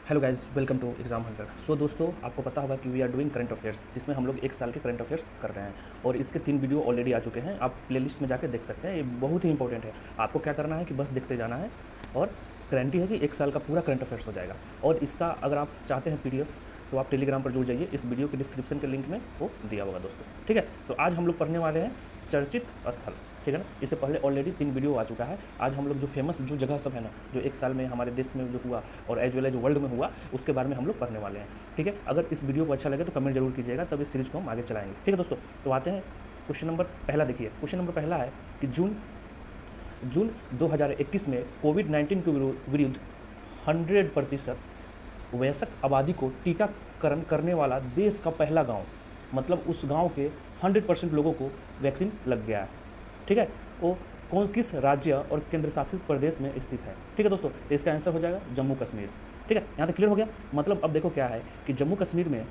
Hello guys, welcome to exam hunter. So दोस्तों, आपको पता होगा कि we are doing current affairs, जिसमें हम लोग एक साल के करंट अफेयर्स कर रहे हैं और इसके 3 वीडियो ऑलरेडी आ चुके हैं। आप प्लेलिस्ट में जाकर देख सकते हैं। ये बहुत ही इंपॉर्टेंट है। आपको क्या करना है कि बस देखते जाना है और गारंटी है कि एक साल का पूरा करंट अफेयर्स हो जाएगा। और इसका अगर आप चाहते हैं पीडीएफ तो आप टेलीग्राम पर जुड़ जाइए। इस वीडियो के डिस्क्रिप्शन के लिंक में वो दिया होगा दोस्तों। ठीक है, तो आज हम लोग पढ़ने वाले हैं चर्चित स्थल। ठीक है ना, इससे पहले ऑलरेडी 3 वीडियो आ चुका है। आज हम लोग जो फेमस जो जगह सब है ना, जो एक साल में हमारे देश में जो हुआ और एज वेल एज वर्ल्ड में हुआ, उसके बारे में हम लोग पढ़ने वाले हैं। ठीक है, अगर इस वीडियो को अच्छा लगे तो कमेंट जरूर कीजिएगा, तब इस सीरीज को हम आगे चलाएंगे। ठीक है दोस्तों, तो आते हैं क्वेश्चन नंबर पहला। देखिए, क्वेश्चन नंबर पहला है कि जून 2021 में कोविड-19 के विरुद्ध 100% वयस्क आबादी को टीकाकरण करने वाला देश का पहला गांव, मतलब उस गांव के 100% लोगों को वैक्सीन लग गया है। ठीक है, वो किस राज्य और केंद्र शासित प्रदेश में स्थित है। ठीक है दोस्तों, तो इसका आंसर हो जाएगा जम्मू कश्मीर। ठीक है, यहाँ तक क्लियर हो गया। मतलब अब देखो क्या है कि जम्मू कश्मीर में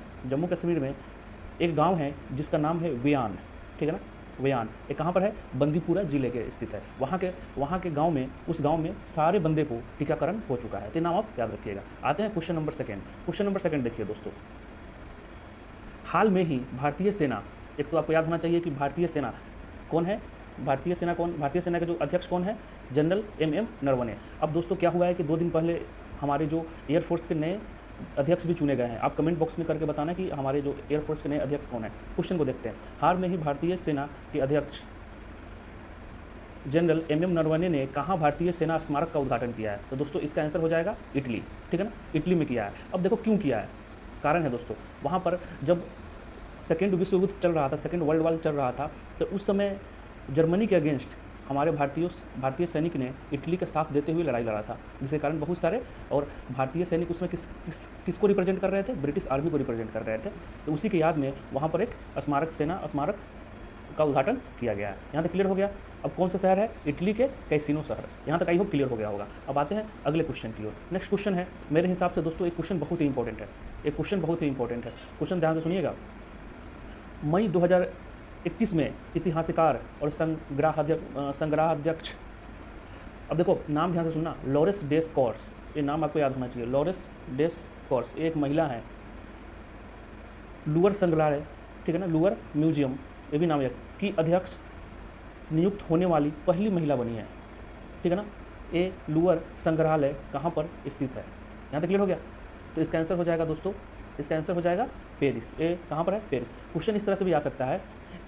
एक गांव है जिसका नाम है वियान। ठीक है ना, वियान ये कहाँ पर है? बंदीपुरा जिले के स्थित है। वहाँ के गांव में, उस गांव में सारे बंदे को टीकाकरण हो चुका है। तो नाम आप याद रखिएगा। आते हैं question number second. Question number second देखिए दोस्तों, हाल में ही भारतीय सेना, एक तो आपको याद होना चाहिए कि भारतीय सेना कौन है। भारतीय सेना के जो अध्यक्ष कौन है? General M Naravane. अब दोस्तों क्या हुआ है कि 2 दिन पहले हमारे जो एयरफोर्स के नए अध्यक्ष भी चुने गए हैं। आप कमेंट बॉक्स में करके बताना कि हमारे जो एयरफोर्स के नए अध्यक्ष कौन है। क्वेश्चन को देखते हैं। हाल में ही भारतीय सेना के अध्यक्ष जनरल एम नरवणे ने कहाँ भारतीय सेना स्मारक का उद्घाटन किया है? तो दोस्तों इसका आंसर हो जाएगा इटली। ठीक है ना, इटली में किया है। अब देखो क्यों किया है, कारण है दोस्तों। वहाँ पर जब सेकेंड विश्व युद्ध चल रहा था, सेकेंड वर्ल्ड वॉर चल रहा था, तो उस समय जर्मनी के अगेंस्ट हमारे भारतीय सैनिक ने इटली का साथ देते हुए लड़ाई लड़ा था, जिसके कारण बहुत सारे और भारतीय सैनिक उसमें किसको रिप्रेजेंट कर रहे थे? ब्रिटिश आर्मी को रिप्रेजेंट कर रहे थे। तो उसी की याद में वहाँ पर एक स्मारक का उद्घाटन किया गया है। यहाँ तक क्लियर हो गया। अब कौन सा शहर है? इटली के कैसीनो शहर। यहाँ तक आई होप क्लियर हो गया होगा। अब आते हैं अगले क्वेश्चन की ओर। नेक्स्ट क्वेश्चन है, मेरे हिसाब से दोस्तों एक क्वेश्चन बहुत ही इंपॉर्टेंट है। क्वेश्चन ध्यान से सुनिएगा। मई 2021 में इतिहासकार और संग्रहाध्यक्ष, अब देखो नाम ध्यान से सुनना, लॉरेस डेस कॉर्स, ये नाम आपको याद होना चाहिए। लॉरेस डेस कॉर्स एक महिला है। लूवर संग्रहालय, ठीक है ना, लूवर म्यूजियम, ये भी नाम है, की अध्यक्ष नियुक्त होने वाली पहली महिला बनी है। ठीक है ना, ये लूवर संग्रहालय कहाँ पर स्थित है? यहाँ तक क्लियर हो गया। तो इसका आंसर हो जाएगा दोस्तों, इसका आंसर हो जाएगा पेरिस। ये कहाँ पर है? पेरिस। क्वेश्चन इस तरह से भी आ सकता है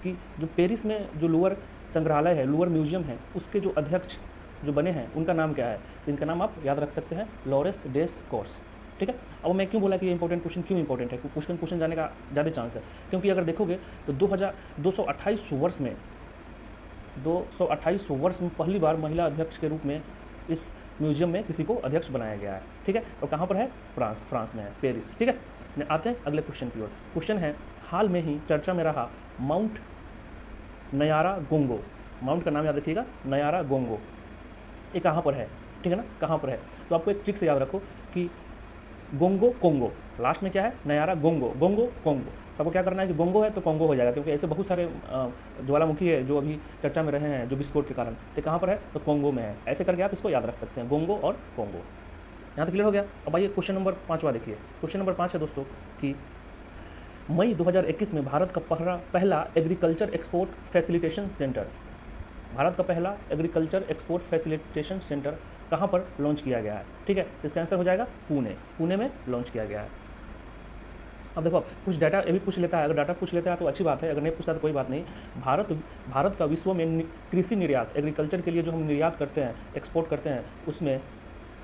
कि जो पेरिस में जो लूवर संग्रहालय है, लूवर म्यूजियम है, उसके जो अध्यक्ष जो बने हैं उनका नाम क्या है? तो इनका नाम आप याद रख सकते हैं, लॉरेस डेस कॉर्स। ठीक है, अब मैं क्यों बोला कि ये इंपॉर्टेंट क्वेश्चन क्यों इंपॉर्टेंट है? क्वेश्चन जाने का ज़्यादा चांस है, क्योंकि अगर देखोगे तो 228 वर्ष में पहली बार महिला अध्यक्ष के रूप में इस म्यूजियम में किसी को अध्यक्ष बनाया गया है। ठीक है, और कहाँ पर है? फ्रांस में है, पेरिस। ठीक है, आते हैं अगले क्वेश्चन की ओर। क्वेश्चन है, हाल में ही चर्चा में रहा माउंट नयारा गोंगो, माउंट का नाम याद रखिएगा, नयारा गोंगो, ये कहाँ पर है? ठीक है ना, कहाँ पर है? तो आपको एक ट्रिक से याद रखो कि गोंगो कोंगो, लास्ट में क्या है? नयारा गोंगो, गोंगो कोंगो। तो आपको क्या करना है कि गोंगो है तो कोंगो हो जाएगा, क्योंकि ऐसे बहुत सारे ज्वालामुखी है जो अभी चर्चा में रहे हैं जो विस्फोट के कारण। तो कहाँ पर है? तो कोंगो में है। ऐसे करके आप इसको याद रख सकते हैं, गोंगो और कोंगो। यहाँ तक क्लियर हो गया। अब आइए क्वेश्चन नंबर 5वां देखिए। क्वेश्चन नंबर 5 है दोस्तों कि मई 2021 में भारत का पहला agriculture export facilitation centre, Bharat का पहला एग्रीकल्चर एक्सपोर्ट फैसिलिटेशन सेंटर कहाँ पर लॉन्च किया गया है? ठीक है, इसका आंसर हो जाएगा पुणे में लॉन्च किया गया है। अब देखो कुछ डाटा ये भी पूछ लेता है, अगर डाटा पूछ लेता है तो अच्छी बात है, अगर नहीं पूछता तो कोई बात नहीं। भारत का विश्व में कृषि निर्यात, एग्रीकल्चर के लिए जो हम निर्यात करते हैं, एक्सपोर्ट करते हैं, उसमें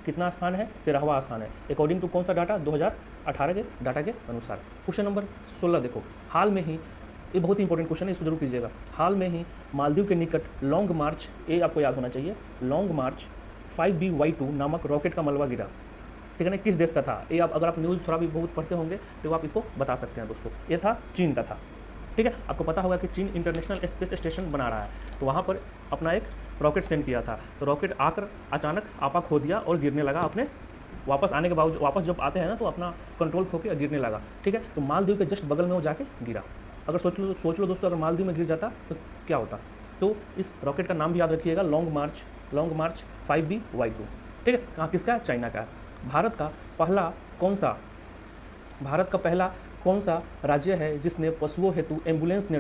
कितना स्थान है? 13वां स्थान है, अकॉर्डिंग टू कौन सा डाटा? 2018 के डाटा के अनुसार। क्वेश्चन नंबर 16 देखो, हाल में ही, ये बहुत ही इंपॉर्टेंट क्वेश्चन है, इसको जरूर कीजिएगा। हाल में ही मालदीव के निकट लॉन्ग मार्च, ये आपको याद होना चाहिए, लॉन्ग मार्च 5BY2 नामक रॉकेट का मलबा गिरा। ठीक है ना, किस देश का था? ये आप अगर आप न्यूज़ थोड़ा भी बहुत पढ़ते होंगे तो आप इसको बता सकते हैं दोस्तों। ये था चीन का था। ठीक है, आपको पता होगा कि चीन इंटरनेशनल स्पेस स्टेशन बना रहा है, तो वहाँ पर अपना एक रॉकेट सेंड किया था। तो रॉकेट आकर अचानक आपा खो दिया और गिरने लगा। अपने वापस आने के बावजूद, वापस जब आते हैं ना तो अपना कंट्रोल खो के गिरने लगा। ठीक है, तो मालदीव के जस्ट बगल में वो जाके गिरा। अगर सोच लो दोस्तों, अगर मालदीव में गिर जाता तो क्या होता? तो इस रॉकेट का नाम भी याद रखिएगा, लॉन्ग मार्च 5BY2। ठीक है, कहाँ किसका? चाइना का। भारत का पहला कौन सा भारत का पहला कौन सा राज्य है जिसने पशुओं हेतु एम्बुलेंस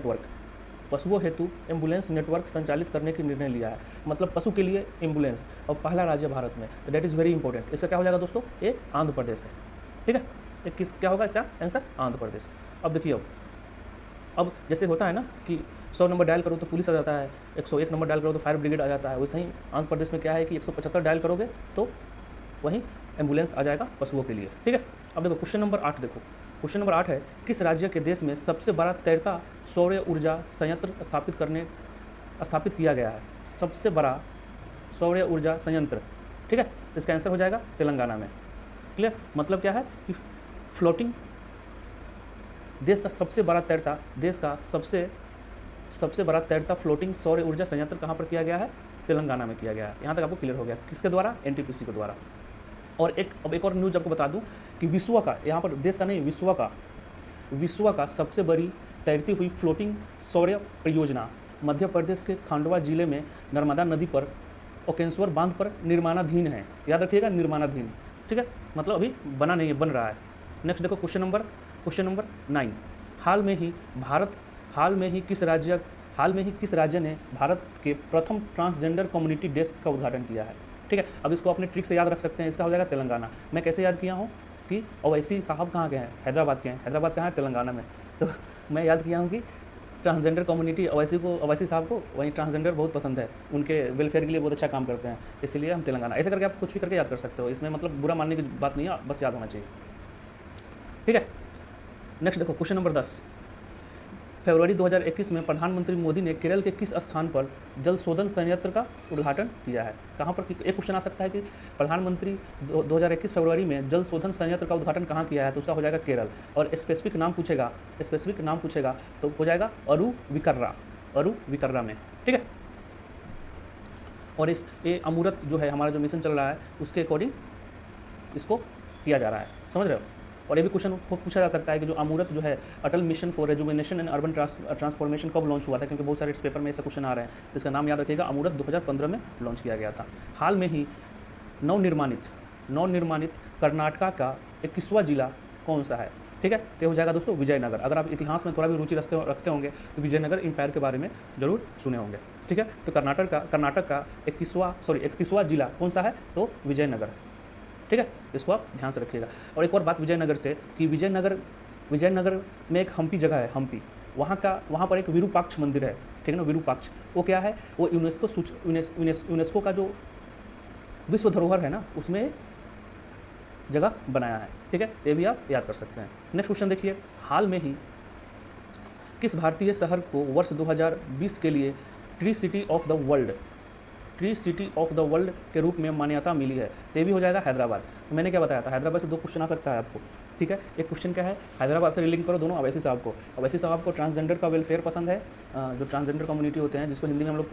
नेटवर्क संचालित करने की निर्णय लिया है? मतलब पशु के लिए एम्बुलेंस, और पहला राज्य भारत में, तो दैट इज़ वेरी इंपॉर्टेंट। इसका क्या हो जाएगा दोस्तों? ये आंध्र प्रदेश है। ठीक है, ये किस क्या होगा इसका आंसर? आंध्र प्रदेश। अब देखिए, अब जैसे होता है ना कि 100 नंबर डायल करो तो पुलिस आ जाता है, 101 नंबर डायल करो तो फायर ब्रिगेड आ जाता है, वैसे ही आंध्र प्रदेश में क्या है कि 175 डायल करोगे तो वहीं एम्बुलेंस आ जाएगा पशुओं के लिए। ठीक है, अब देखो क्वेश्चन नंबर 8 देखो। क्वेश्चन नंबर 8 है, किस राज्य के देश में सबसे बड़ा तैरता सौर ऊर्जा संयंत्र स्थापित किया गया है? सबसे बड़ा सौर ऊर्जा संयंत्र। ठीक है, इसका आंसर हो जाएगा तेलंगाना में। क्लियर? मतलब क्या है कि फ्लोटिंग देश का सबसे बड़ा तैरता फ्लोटिंग सौर ऊर्जा संयंत्र कहाँ पर किया गया है? तेलंगाना में किया गया है। यहाँ तक आपको क्लियर हो गया। किसके द्वारा? एनटीपीसी के द्वारा। और अब एक और न्यूज आपको बता दूं कि विश्व का, यहाँ पर देश का नहीं, विश्व का सबसे बड़ी तैरती हुई फ्लोटिंग सौर परियोजना मध्य प्रदेश के खांडवा जिले में नर्मदा नदी पर ओकेश्वर बांध पर निर्माणाधीन है। याद रखिएगा, निर्माणाधीन। ठीक है, मतलब अभी बना नहीं है, बन रहा है। नेक्स्ट देखो क्वेश्चन नंबर 9। हाल में ही किस राज्य ने भारत के प्रथम ट्रांसजेंडर कम्युनिटी डेस्क का उद्घाटन किया है? ठीक है, अब इसको अपने ट्रिक से याद रख सकते हैं। इसका हो जाएगा तेलंगाना। मैं कैसे याद किया हूँ कि ओवैसी साहब कहाँ के हैं? हैदराबाद के हैं। हैदराबाद कहाँ है? तेलंगाना में। तो मैं याद किया हूँ कि ट्रांसजेंडर कम्युनिटी ओवैसी साहब को वहीं ट्रांसजेंडर बहुत पसंद है, उनके वेलफेयर के लिए बहुत अच्छा काम करते हैं, इसलिए हम तेलंगाना। ऐसे करके आप कुछ भी करके याद कर सकते हो, इसमें मतलब बुरा मानने की बात नहीं है, बस याद होना चाहिए। ठीक है, नेक्स्ट देखो क्वेश्चन नंबर 10। फरवरी 2021 में प्रधानमंत्री मोदी ने केरल के किस स्थान पर जल शोधन संयंत्र का उद्घाटन किया है? कहाँ पर? एक क्वेश्चन आ सकता है कि प्रधानमंत्री 2021 फरवरी में जल शोधन संयंत्र का उद्घाटन कहाँ किया है, तो उसका हो जाएगा केरल। और स्पेसिफिक नाम पूछेगा तो हो जाएगा अरुविकर्रा में। ठीक है, और ये अमृत जो है हमारा जो मिशन चल रहा है उसके अकॉर्डिंग इसको किया जा रहा है, समझ रहे हो? और ये भी क्वेश्चन पूछा जा सकता है कि जो अमृत जो है Atal mission for rejuvenation and urban transformation कब लॉन्च हुआ था, क्योंकि बहुत सारे इस पेपर में ऐसा क्वेश्चन आ रहे हैं, तो इसका नाम याद रखिएगा। अमृत 2015 में लॉन्च किया गया था। हाल में ही नवनिर्माणित कर्नाटका का 21वां जिला कौन सा है? ठीक है, तो हो जाएगा दोस्तों विजयनगर। अगर आप इतिहास में थोड़ा भी रुचि रखते होंगे तो विजयनगर एम्पायर के बारे में जरूर सुने होंगे। ठीक है, तो कर्नाटक का 31वां जिला कौन सा है? तो विजयनगर। ठीक है, इसको आप ध्यान से रखिएगा। और एक और बात विजयनगर से कि विजयनगर में एक हम्पी जगह है, हम्पी, वहाँ पर एक विरूपाक्ष मंदिर है। ठीक है ना, विरूपाक्ष वो क्या है? वो यूनेस्को का जो विश्व धरोहर है ना, उसमें जगह बनाया है। ठीक है, ये भी आप याद कर सकते हैं। नेक्स्ट क्वेश्चन देखिए, हाल में ही किस भारतीय शहर को वर्ष 2020 के लिए tree city of the world के रूप में मान्यता मिली है? तो ये भी हो जाएगा हैदराबाद। तो मैंने क्या बताया था, हैदराबाद से 2 क्वेश्चन आ सकता है आपको। ठीक है, एक क्वेश्चन क्या है, हैदराबाद से रिलिंक करो दोनों ओवैसी साहब को ट्रांसजेंडर का वेलफेयर पसंद है, जो ट्रांसजेंडर कम्युनिटी होते हैं जिसको हिंदी में हम लोग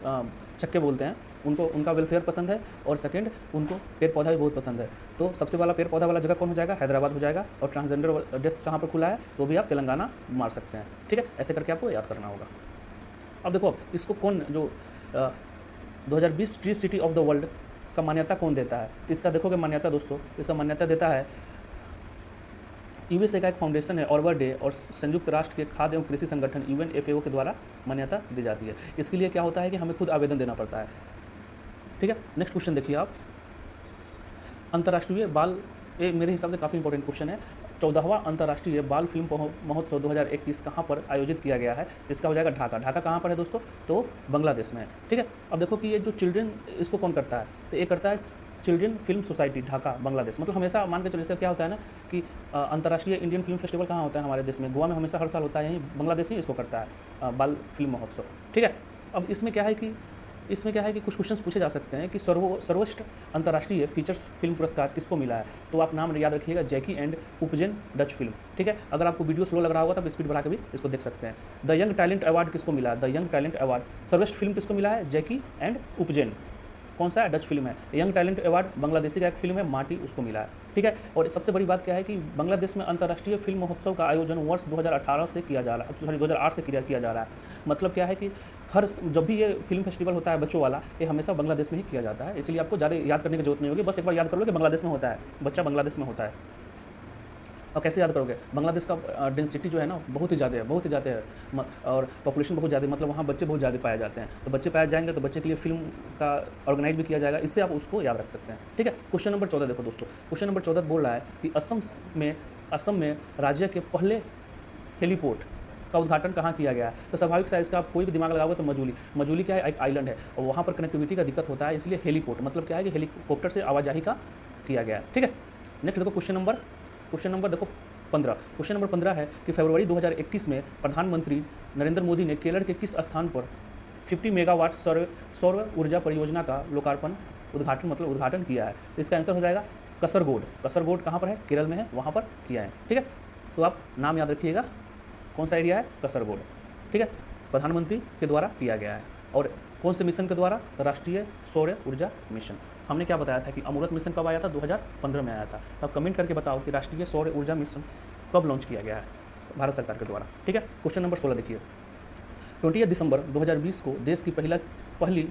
चक्के बोलते हैं, उनका वेलफेयर पसंद है, और सेकंड उनको पेड़ पौधा भी बहुत पसंद है। तो सबसे वाला पेड़ पौधा वाला जगह कौन हो जाएगा? हैदराबाद हो जाएगा। और ट्रांसजेंडर डेस्क कहाँ पर खुला है? तो भी आप तेलंगाना मार सकते हैं। ठीक है, ऐसे करके आपको याद करना होगा। अब देखो इसको कौन जो 2020 tree city of the world का मान्यता कौन देता है? तो इसका देखोगे मान्यता दोस्तों, इसका मान्यता देता है यूएसए का एक फाउंडेशन है ऑर्बर डे, और संयुक्त राष्ट्र के खाद्य एवं कृषि संगठन UNFAO के द्वारा मान्यता दी जाती है। इसके लिए क्या होता है कि हमें खुद आवेदन देना पड़ता है। ठीक है, नेक्स्ट क्वेश्चन देखिए आप, अंतर्राष्ट्रीय बाल, ये मेरे हिसाब से काफ़ी इंपॉर्टेंट क्वेश्चन है। 14वां अंतर्राष्ट्रीय बाल फिल्म महोत्सव 2021 कहाँ पर आयोजित किया गया है? इसका हो जाएगा ढाका कहाँ पर है दोस्तों? तो बांग्लादेश में है। ठीक है, अब देखो कि ये जो चिल्ड्रन, इसको कौन करता है? तो ये करता है children film society Dhaka Bangladesh. मतलब हमेशा मान के चलो, जैसे क्या होता है ना कि अंतर्राष्ट्रीय इंडियन फिल्म फेस्टिवल कहाँ होता है हमारे देश में? गोवा में हमेशा हर साल होता है, यहीं बांग्लादेश ही इसको करता है बाल फिल्म महोत्सव। ठीक है, अब इसमें क्या है कि कुछ क्वेश्चंस पूछे जा सकते हैं कि सर्वोच्च अंतर्राष्ट्रीय फीचर्स फिल्म पुरस्कार किसको मिला है? तो आप नाम याद रखिएगा, जैकी एंड उपजेन डच फिल्म। ठीक है, अगर आपको वीडियो स्लो लग रहा होगा तो आप स्पीड बढ़ा के भी इसको देख सकते हैं। द यंग टैलेंट अवार्ड किसको मिला है? द यंग टैलेंट अवार्ड सर्वश्रेष्ठ फिल्म किसको मिला है? जैकी एंड उपजेन। कौन सा है? डच फिल्म है। यंग टैलेंट अवार्ड बांग्लादेशी का एक फिल्म है माटी, उसको मिला है। ठीक है, और सबसे बड़ी बात क्या है कि बांग्लादेश में अंतर्राष्ट्रीय फिल्म महोत्सव का आयोजन वर्ष 2018 से किया जा रहा है, 2008 से किया जा रहा है। मतलब क्या है कि जब भी ये फिल्म फेस्टिवल होता है बच्चों वाला, ये हमेशा बांग्लादेश में ही किया जाता है। इसलिए आपको ज़्यादा याद करने की जरूरत नहीं होगी, बस एक बार याद कर लो कि बांग्लादेश में होता है, बच्चा बांग्लादेश में होता है। और कैसे याद करोगे? बांग्लादेश का डेंसिटी जो है ना बहुत ही ज़्यादा है, बहुत ही ज़्यादा है और पॉपुलेशन बहुत ज़्यादा है, मतलब वहाँ बच्चे बहुत ज़्यादा पाए जाते हैं। तो बच्चे पाए जाएंगे तो बच्चे के लिए फिल्म का ऑर्गेनाइज भी किया जाएगा, इससे आप उसको याद रख सकते हैं। ठीक है, क्वेश्चन नंबर 14 देखो दोस्तों। क्वेश्चन नंबर 14 बोल रहा है कि असम में राज्य के पहले हेलीपोर्ट का उद्घाटन कहाँ किया गया है? तो स्वाभाविक सा इसका आप कोई भी दिमाग लगाओगे तो मजूली क्या है? एक आइलैंड है और वहाँ पर कनेक्टिविटी का दिक्कत होता है, इसलिए हेलीपोर्ट मतलब क्या है कि हेलीकॉप्टर से आवाजाही का किया गया है। ठीक है, नेक्स्ट देखो क्वेश्चन नंबर देखो 15। क्वेश्चन नंबर 15 है कि फरवरी 2021 में प्रधानमंत्री नरेंद्र मोदी ने केरल के किस स्थान पर 50 मेगावाट सौर ऊर्जा परियोजना का उद्घाटन किया है? तो इसका आंसर हो जाएगा कसरगोड। कसरगोड कहाँ पर है? केरल में है, वहाँ पर किया है। ठीक है, तो आप नाम याद रखिएगा, कौन सा एरिया है? कसरगोड। ठीक है, प्रधानमंत्री के द्वारा किया गया है और कौन से मिशन के द्वारा? राष्ट्रीय सौर ऊर्जा मिशन। हमने क्या बताया था कि अमृत मिशन कब आया था? 2015 में आया था। तो आप कमेंट करके बताओ कि राष्ट्रीय सौर ऊर्जा मिशन कब लॉन्च किया गया है भारत सरकार के द्वारा। ठीक है, क्वेश्चन नंबर 16 देखिए। 20 दिसंबर 2020 को देश की पहली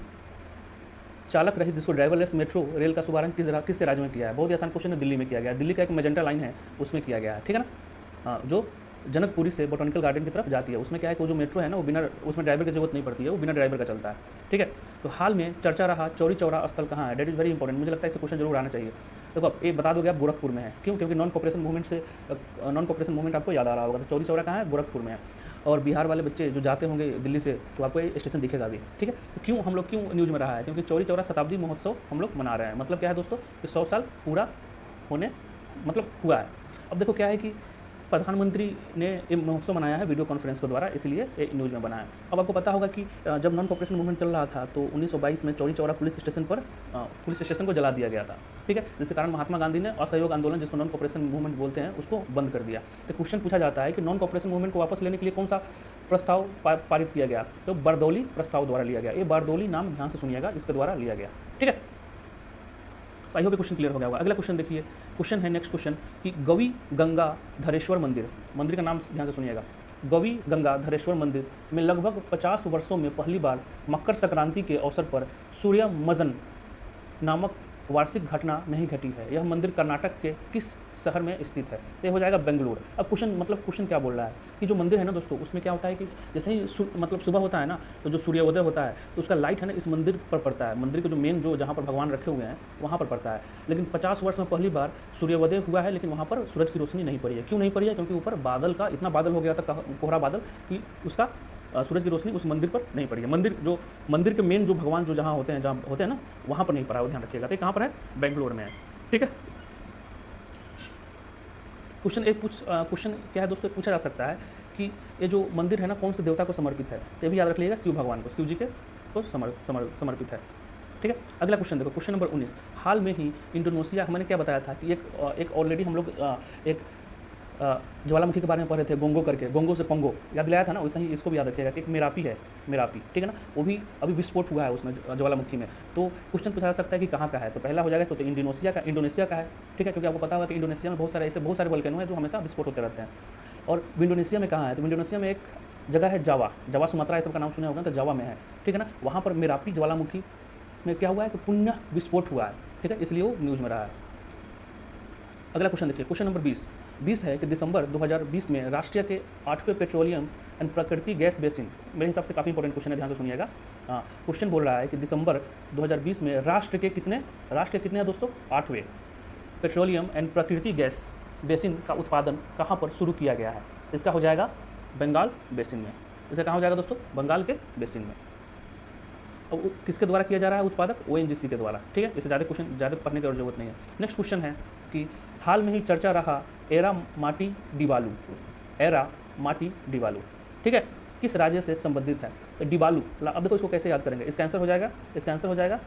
चालक रहित जिसको ड्राइवरलेस मेट्रो रेल का शुभारंभ किस राज्य में किया है? बहुत ही आसान क्वेश्चन है, दिल्ली में किया गया है। दिल्ली का एक मेजेंटा लाइन है उसमें किया गया है। ठीक है ना, हाँ, जो जनकपुरी से बोटैनिकल गार्डन की तरफ जाती है। उसमें क्या है कि वो जो मेट्रो है ना, वो बिना उसमें ड्राइवर की जरूरत नहीं पड़ती है, वो बिना ड्राइवर का चलता है। ठीक है, तो हाल में चर्चा रहा चौरी चौरा स्थल कहाँ है? डेट इज़ वेरी इंपॉर्टेंट, मुझे लगता है इसे क्वेश्चन जरूर आना चाहिए। देखो अब ये बता दोगे आप, गोरखपुर में है। क्यों? क्योंकि नॉन कॉपरेशन मूवमेंट आपको याद आ रहा होगा। तो चौरी चौरा कहाँ है? गोरखपुर में है। और बिहार वाले बच्चे जो जाते होंगे दिल्ली से तो आपको ये स्टेशन दिखेगा भी। ठीक है, तो क्यों न्यूज़ में रहा है? क्योंकि चौरी चौरा शताब्दी महोत्सव हम लोग मना रहे हैं। मतलब क्या है दोस्तों कि 100 साल पूरा होने हुआ है। अब देखो क्या है कि प्रधानमंत्री ने ये महोत्सव मनाया है वीडियो कॉन्फ्रेंस के द्वारा, इसलिए ये न्यूज़ में बना है। अब आपको पता होगा कि जब नॉन कॉपरेशन मूवमेंट चल रहा था तो 1922 में चौरी चौरा पुलिस स्टेशन को जला दिया गया था। ठीक है, जिसके कारण महात्मा गांधी ने असहयोग आंदोलन, जिसको नॉन कॉपरेशन मूवमेंट बोलते हैं, उसको बंद कर दिया। तो क्वेश्चन पूछा जाता है कि नॉन कॉपरेशन मूवमेंट को वापस लेने के लिए कौन सा प्रस्ताव पारित किया गया? तो बारदौली प्रस्ताव द्वारा लिया गया। ये बारदौली नाम ध्यान से सुनिएगा, इसके द्वारा लिया गया। ठीक है, तो आई होप क्वेश्चन क्लियर हो गया होगा। अगला क्वेश्चन देखिए, क्वेश्चन है नेक्स्ट क्वेश्चन कि गौरी गंगा धरेश्वर मंदिर का नाम ध्यान से सुनिएगा। गौरी गंगा धरेश्वर मंदिर में लगभग 50 वर्षों में पहली बार मकर संक्रांति के अवसर पर सूर्यमजन नामक वार्षिक घटना नहीं घटी है। यह मंदिर कर्नाटक के किस शहर में स्थित है? तो ये हो जाएगा बेंगलुरु। अब क्वेश्चन क्या बोल रहा है कि जो मंदिर है ना दोस्तों, उसमें क्या होता है कि जैसे ही सुबह होता है ना, तो जो सूर्योदय होता है तो उसका लाइट है ना इस मंदिर पर पड़ता है। मंदिर के जो मेन जो जहाँ पर भगवान रखे हुए हैं वहाँ पर पड़ता है। लेकिन 50 वर्ष में पहली बार सूर्योदय हुआ है, लेकिन वहाँ पर सूरज की रोशनी नहीं पड़ी है। क्यों नहीं पड़ी है? क्योंकि ऊपर इतना बादल हो गया था, कोहरा बादल, कि उसका सूरज की रोशनी उस मंदिर पर नहीं पड़ी है। मंदिर के मेन जो भगवान जो जहाँ होते हैं ना, वहाँ पर नहीं पड़ा है, वो ध्यान रखिएगा। तो कहाँ पर है? बेंगलोर में है। ठीक है, क्वेश्चन क्या है दोस्तों, पूछा जा सकता है कि ये जो मंदिर है ना कौन से देवता को समर्पित है? तो ये भी याद रख लीजिएगा, शिव भगवान को, शिव जी के को समर्पित है। ठीक है, अगला क्वेश्चन देखो, क्वेश्चन नंबर 19। हाल में ही इंडोनेशिया, मैंने क्या बताया था कि एक ऑलरेडी हम लोग एक ज्वालामुखी के बारे में पढ़े थे, गोंगो करके, गोंगो से पोंगो याद दिलाया था ना, वैसे ही इसको भी याद रखिएगा कि एक मेरापी है, ठीक है ना, वो भी अभी विस्फोट हुआ है उसमें ज्वालामुखी में। तो क्वेश्चन पूछा जा सकता है कि कहाँ का है? तो पहला हो जाएगा तो इंडोनेशिया का है। ठीक है, क्योंकि आपको पता होगा कि इंडोनेशिया में बहुत सारे वोल्केनो हैं जो हमेशा विस्फोट होते रहते हैं। और इंडोनेशिया में कहाँ है? तो इंडोनेशिया में एक जगह है जावा सुमात्रा, ये सब का नाम सुना होगा, तो जावा में है। ठीक है ना, वहाँ पर मेरापी ज्वालामुखी में क्या हुआ है कि पुण्य विस्फोट हुआ है। ठीक है, इसलिए वो न्यूज़ में रहा है। अगला क्वेश्चन देखिए, क्वेश्चन नंबर 20 है कि दिसंबर 2020 में राष्ट्रीय के 8वें पेट्रोलियम एंड प्राकृतिक गैस बेसिन, मेरे हिसाब से काफ़ी इंपॉर्टेंट क्वेश्चन है, ध्यान से सुनिएगा। क्वेश्चन बोल रहा है कि दिसंबर 2020 में राष्ट्र के कितने हैं दोस्तों? 8वें पेट्रोलियम एंड प्राकृतिक गैस बेसिन का उत्पादन कहाँ पर शुरू किया गया है? इसका हो जाएगा बंगाल बेसिन में। इसका कहाँ हो जाएगा दोस्तों? बंगाल के बेसिन में। अब किसके द्वारा किया जा रहा है उत्पादक? ONGC के द्वारा। ठीक है, इसे ज़्यादा पढ़ने की और जरूरत नहीं है। नेक्स्ट क्वेश्चन है कि हाल में ही चर्चा रहा एरा माटी डिवालू, ठीक है, किस राज्य से संबंधित है? तो डिवालू, अब देखो इसको कैसे याद करेंगे? इसका आंसर हो जाएगा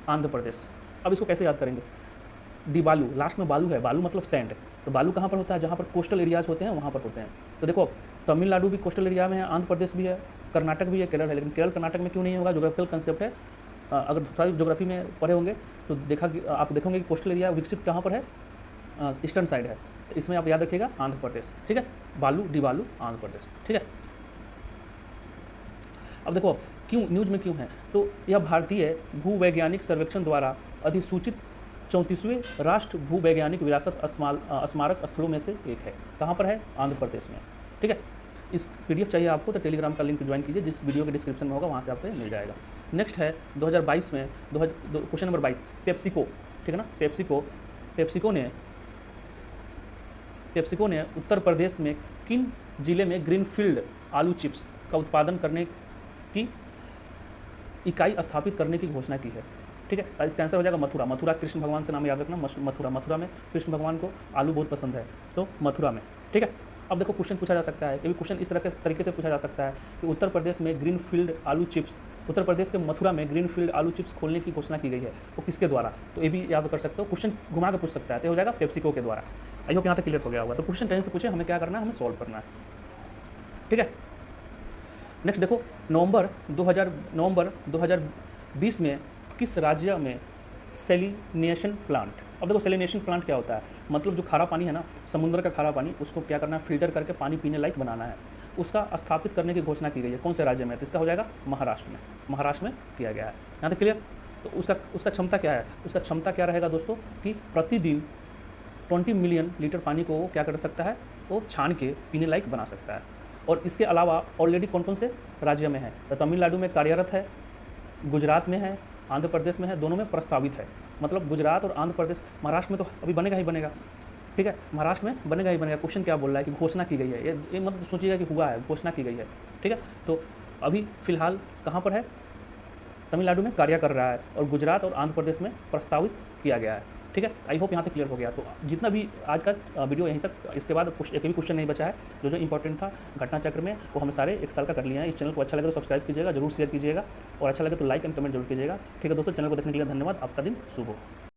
आंध्र प्रदेश। अब इसको कैसे याद करेंगे? डिवालू, लास्ट में बालू है, बालू मतलब सैंड। तो बालू कहाँ पर होता है? जहाँ पर कोस्टल एरियाज होते हैं वहाँ पर होते हैं। तो देखो तमिलनाडु भी कोस्टल एरिया में है, आंध्र प्रदेश भी है, कर्नाटक भी है, केरल है। लेकिन केरल कर्नाटक में क्यों नहीं होगा? ज्योग्राफिकल कंसेप्ट है। अगर थोड़ा ज्योग्राफी में पढ़े होंगे तो आप देखोगे कि कोस्टल एरिया विकसित कहाँ पर है? ईस्टर्न साइड है। तो इसमें आप याद रखिएगा आंध्र प्रदेश। ठीक है, डिवालू आंध्र प्रदेश। ठीक है, अब देखो क्यों न्यूज़ में क्यों है? तो यह भारतीय भूवैज्ञानिक सर्वेक्षण द्वारा अधिसूचित 34वें राष्ट्र भूवैज्ञानिक विरासत स्मारक स्थलों में से एक है। कहाँ पर है? आंध्र प्रदेश में। ठीक है, इस PDF चाहिए आपको तो टेलीग्राम का लिंक ज्वाइन कीजिए, जिस वीडियो के डिस्क्रिप्शन में होगा, वहाँ से आपको मिल जाएगा। नेक्स्ट है 2022 में क्वेश्चन नंबर 22, पेप्सिको, ठीक है ना, पेप्सिको ने उत्तर प्रदेश में किन जिले में ग्रीनफील्ड आलू चिप्स का उत्पादन करने की इकाई स्थापित करने की घोषणा की है? ठीक है, इसका आंसर हो जाएगा मथुरा। मथुरा कृष्ण भगवान से नाम याद रखना, मथुरा में कृष्ण भगवान को आलू बहुत पसंद है, तो मथुरा में। ठीक है, अब देखो क्वेश्चन पूछा जा सकता है, ये भी क्वेश्चन इस तरह के तरीके से पूछा जा सकता है कि उत्तर प्रदेश में ग्रीनफील्ड आलू चिप्स, उत्तर प्रदेश के मथुरा में ग्रीनफील्ड आलू चिप्स खोलने की घोषणा की गई है, वो किसके द्वारा? तो ये भी याद कर सकते हो, क्वेश्चन घुमा के पूछ सकता है, तो हो जाएगा पेप्सिको के द्वारा। आई होप यहाँ तक क्लियर हो गया होगा। तो क्वेश्चन टेंस से पूछे, हमें क्या करना है? हमें सॉल्व करना है। ठीक है, नेक्स्ट देखो, नवंबर 2020 में किस राज्य में सैलिनेशन प्लांट, अब देखो सैलिनेशन प्लांट क्या होता है, मतलब जो खारा पानी है ना, समुद्र का खारा पानी, उसको क्या करना है? फिल्टर करके पानी पीने लायक बनाना है, उसका स्थापित करने की घोषणा की गई है। कौन से राज्य में? तो इसका हो जाएगा महाराष्ट्र में किया गया है। यहाँ तक क्लियर? तो उसका क्षमता क्या है? उसका क्षमता क्या रहेगा दोस्तों कि प्रतिदिन 20 मिलियन लीटर पानी को वो क्या कर सकता है? वो छान के पीने लायक बना सकता है। और इसके अलावा ऑलरेडी कौन कौन से राज्य में है? तो तमिलनाडु में कार्यरत है, गुजरात में है, आंध्र प्रदेश में है, दोनों में प्रस्तावित है। मतलब गुजरात और आंध्र प्रदेश, महाराष्ट्र में तो अभी बनेगा ही बनेगा। ठीक है, महाराष्ट्र में बनेगा ही बनेगा। क्वेश्चन क्या बोल रहा है कि घोषणा की गई है, ये मत सोचिएगा कि हुआ है, घोषणा की गई है। ठीक है, तो अभी फिलहाल कहाँ पर है? तमिलनाडु में कार्य कर रहा है और गुजरात और आंध्र प्रदेश में प्रस्तावित किया गया है। ठीक है, आई होप यहाँ तक क्लियर हो गया। तो जितना भी आज का वीडियो यहीं तक, इसके बाद एक भी क्वेश्चन नहीं बचा है। जो इंपॉर्टेंट था घटना चक्र में, वो हमने सारे एक साल का कर लिया है। इस चैनल को अच्छा लगे तो सब्सक्राइब कीजिएगा, जरूर शेयर कीजिएगा, और अच्छा लगे तो लाइक एंड कमेंट जरूर कीजिएगा। ठीक है दोस्तों, चैनल को देखने के लिए धन्यवाद। आपका दिन शुभ हो।